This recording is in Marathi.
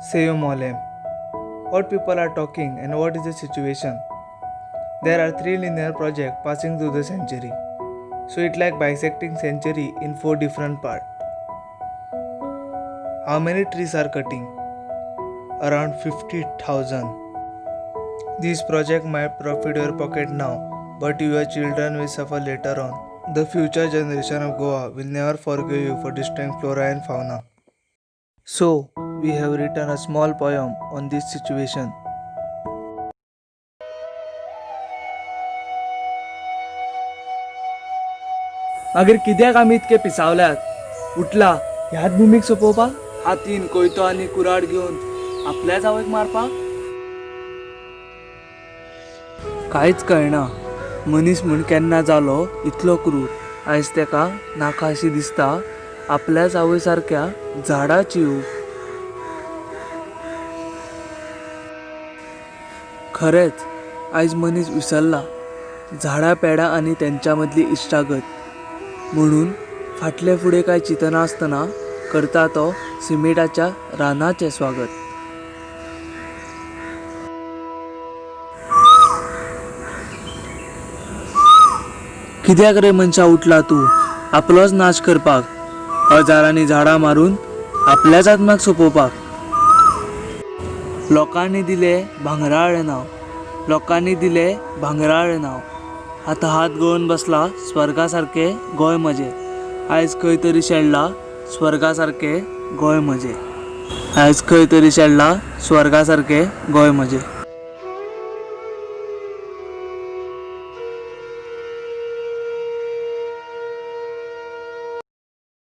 Save Molem. What people are talking and what is the situation? There are three linear projects passing through the century. So it's like bisecting century in four different parts. How many trees are cutting? Around 50,000. This project might profit your pocket now, but your children will suffer later on. The future generation of Goa will never forgive you for destroying flora and fauna. So, we have written a small poem on this situation. मागीर कित्याक आमी इतके पिसावल्यात? उठला ह्याच भूमीक सोपोवपाक, हातीन कोयतो आनी कुराड घेवन आपल्याच आवयक मारपाक? कांयच कळना. मनीस म्हूण केन्ना जालो इतलो क्रूर. आयज तेका नाका अशी दिसता आपल्याच आवय सारक्या झाडा चिव. खरेंच आयज मनीस विसरला झाडां पेडां आनी तेंच्या मदली इश्टागत. म्हणून फाटले फुडें कांय चिंतना आसतना करता तो सिमेंटाच्या रानाचें स्वागत. कित्याक रे मनशा उठला तूं आपलोच नाश करपाक, हजारांनी झाडां मारून आपल्याच आत्म्याक सोपोवपाक? लोकांनी दिले भांगराळे नांव, लोकांनी दिले भांगराळे नांव. आतां हात गळून बसला स्वर्गा सारके गोंय म्हजें. आयज खंय तरी शेणला स्वर्गा सारके गोंय म्हजें. आयज खंय तरी शेणला स्वर्गा सारके गोंय म्हजें.